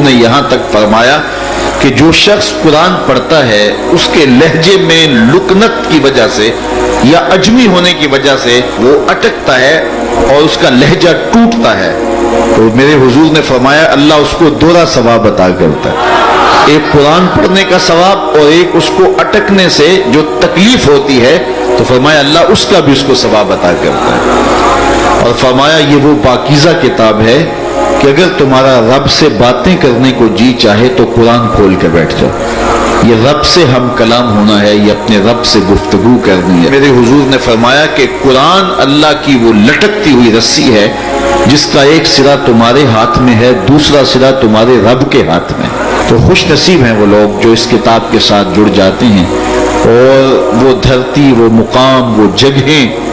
نے یہاں تک فرمایا کہ جو شخص قرآن پڑھتا ہے اس کے لہجے میں لکنت کی وجہ سے یا عجمی ہونے کی وجہ سے وہ اٹکتا ہے اور اس کا لہجہ ٹوٹتا ہے، تو میرے حضور نے فرمایا اللہ اس کو دوہرا ثواب عطا کرتا ہے، ایک قرآن پڑھنے کا ثواب اور ایک اس کو اٹکنے سے جو تکلیف ہوتی ہے، تو فرمایا اللہ اس کا بھی اس کو ثواب عطا کرتا ہے۔ اور فرمایا یہ وہ پاکیزہ کتاب ہے کہ اگر تمہارا رب سے باتیں کرنے کو جی چاہے تو قرآن کھول کے بیٹھ جاؤ، یہ رب سے ہم کلام ہونا ہے، یہ اپنے رب سے گفتگو کرنی ہے۔ میرے حضور نے فرمایا کہ قرآن اللہ کی وہ لٹکتی ہوئی رسی ہے جس کا ایک سرا تمہارے ہاتھ میں ہے، دوسرا سرا تمہارے رب کے ہاتھ میں۔ تو خوش نصیب ہیں وہ لوگ جو اس کتاب کے ساتھ جڑ جاتے ہیں، اور وہ دھرتی، وہ مقام، وہ جگہیں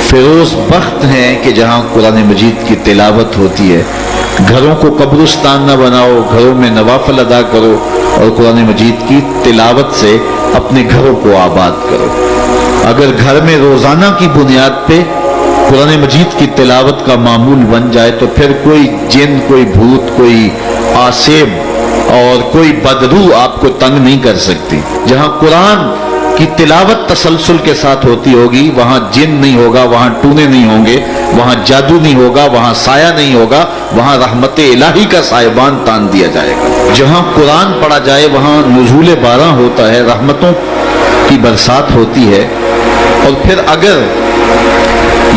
فیروز بخت ہیں کہ جہاں قرآن مجید کی تلاوت ہوتی ہے۔ گھروں کو قبرستان نہ بناؤ، گھروں میں نوافل ادا کرو اور قرآن مجید کی تلاوت سے اپنے گھروں کو آباد کرو۔ اگر گھر میں روزانہ کی بنیاد پہ قرآن مجید کی تلاوت کا معمول بن جائے تو پھر کوئی جن، کوئی بھوت، کوئی آسیب اور کوئی بدروح آپ کو تنگ نہیں کر سکتی۔ جہاں قرآن کی تلاوت تسلسل کے ساتھ ہوتی ہوگی وہاں جن نہیں ہوگا، وہاں ٹونے نہیں ہوں گے، وہاں جادو نہیں ہوگا، وہاں سایہ نہیں ہوگا، وہاں رحمت الہی کا سائبان تان دیا جائے گا۔ جہاں قرآن پڑھا جائے وہاں نزول باراں ہوتا ہے، رحمتوں کی برسات ہوتی ہے۔ اور پھر اگر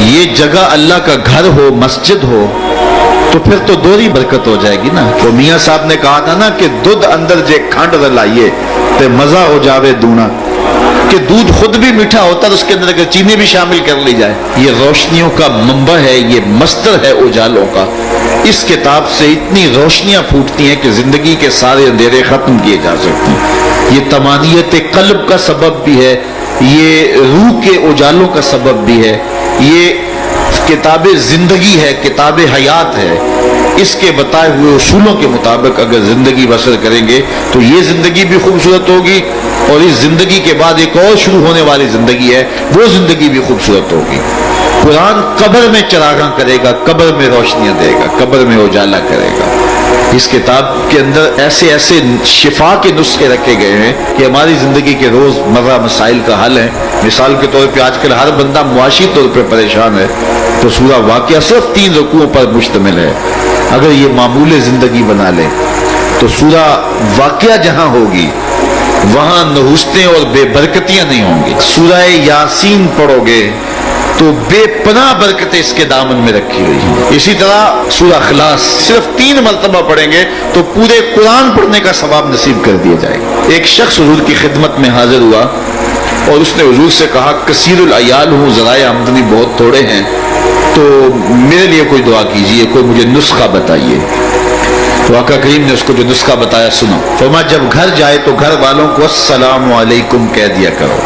یہ جگہ اللہ کا گھر ہو، مسجد ہو، تو پھر تو دوہری برکت ہو جائے گی نا۔ تو میاں صاحب نے کہا تھا نا کہ دودھ اندر جے کھنڈ رلائیے تے مزہ ہو جاوے دونا، کہ دودھ خود بھی میٹھا ہوتا ہے اس کے اندر اگر چینی بھی شامل کر لی جائے۔ یہ روشنیوں کا منبع ہے، یہ مصدر ہے اجالوں کا۔ اس کتاب سے اتنی روشنیاں پھوٹتی ہیں کہ زندگی کے سارے اندھیرے ختم کیے جا سکتے ہیں۔ یہ طمانیت قلب کا سبب بھی ہے، یہ روح کے اجالوں کا سبب بھی ہے، یہ کتاب زندگی ہے، کتاب حیات ہے۔ اس کے بتائے ہوئے اصولوں کے مطابق اگر زندگی بسر کریں گے تو یہ زندگی بھی خوبصورت ہوگی، اور اس زندگی کے بعد ایک اور شروع ہونے والی زندگی ہے، وہ زندگی بھی خوبصورت ہوگی۔ قرآن قبر میں چراغاں کرے گا، قبر میں روشنیاں دے گا، قبر میں اجالا کرے گا۔ اس کتاب کے اندر ایسے ایسے شفا کے نسخے رکھے گئے ہیں کہ ہماری زندگی کے روز مرہ مسائل کا حل ہے۔ مثال کے طور پہ آج کل ہر بندہ معاشی طور پہ پریشان ہے، تو سورہ واقعہ صرف 3 رکوعوں پر مشتمل ہے۔ اگر یہ معمول زندگی بنا لیں تو سورہ واقعہ جہاں ہوگی وہاں نحوستیں اور بے برکتیاں نہیں ہوں گی۔ سورہ یاسین پڑھو گے تو بے پناہ برکتیں اس کے دامن میں رکھی ہوئی ہیں۔ اسی طرح سورہ اخلاص صرف 3 مرتبہ پڑھیں گے تو پورے قرآن پڑھنے کا ثواب نصیب کر دیا جائے گا۔ ایک شخص حضور کی خدمت میں حاضر ہوا اور اس نے حضور سے کہا کثیر العیال ہوں، ذرائع آمدنی بہت تھوڑے ہیں، تو میرے لیے کوئی دعا کیجئے، کوئی مجھے نسخہ بتائیے۔ تو آقا کریم نے اس کو جو نسخہ بتایا سنو۔ فرمایا جب گھر جائے تو گھر والوں کو السلام علیکم کہہ دیا کرو۔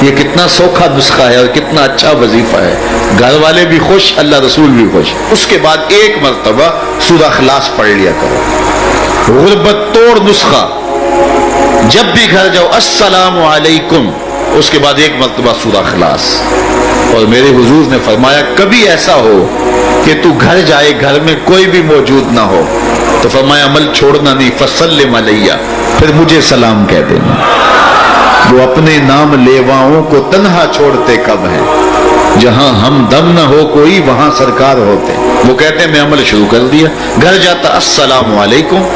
یہ کتنا سوکھا نسخہ ہے اور کتنا اچھا وظیفہ ہے، گھر والے بھی خوش، اللہ رسول بھی خوش۔ اس کے بعد ایک مرتبہ سورہ اخلاص پڑھ لیا کرو۔ غربت توڑ نسخہ، جب بھی گھر جاؤ السلام علیکم، اس کے بعد ایک مرتبہ سورہ اخلاص۔ اور میرے حضور نے فرمایا کبھی ایسا ہو کہ تو گھر جائے، گھر میں کوئی بھی موجود نہ ہو، تو فرمایا عمل چھوڑنا نہیں، فسلم علیہ، پھر مجھے سلام کہہ دینا۔ وہ اپنے نام لیواؤں کو تنہا چھوڑتے کب ہیں، جہاں ہم دم نہ ہو کوئی وہاں سرکار ہوتے۔ وہ کہتے ہیں میں عمل شروع کر دیا، گھر جاتا السلام علیکم،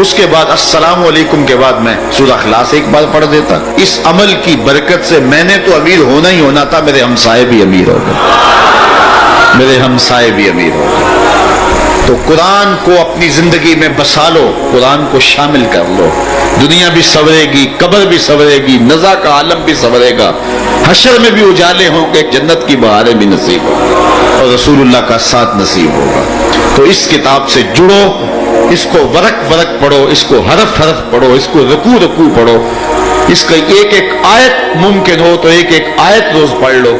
اس کے بعد السلام علیکم کے بعد میں سورہ اخلاص ایک بار پڑھ دیتا۔ اس عمل کی برکت سے میں نے تو امیر ہونا ہی ہونا تھا، میرے ہمسائے بھی امیر ہو گئے، میرے ہمسائے بھی امیر ہو گئے۔ تو قرآن کو اپنی زندگی میں بسا لو، قرآن کو شامل کر لو، دنیا بھی سنورے گی، قبر بھی سنورے گی، نزا کا عالم بھی سنورے گا، حشر میں بھی اجالے ہوں گے، جنت کی بہاریں بھی نصیب ہوں اور رسول اللہ کا ساتھ نصیب ہوگا۔ تو اس کتاب سے جڑو، اس کو ورق ورق پڑھو، اس کو حرف حرف پڑھو، اس کو رکوع رکوع پڑھو، اس کا ایک ایک آیت ممکن ہو تو ایک ایک آیت روز پڑھ لو،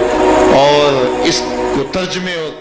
اور اس کو ترجمے اور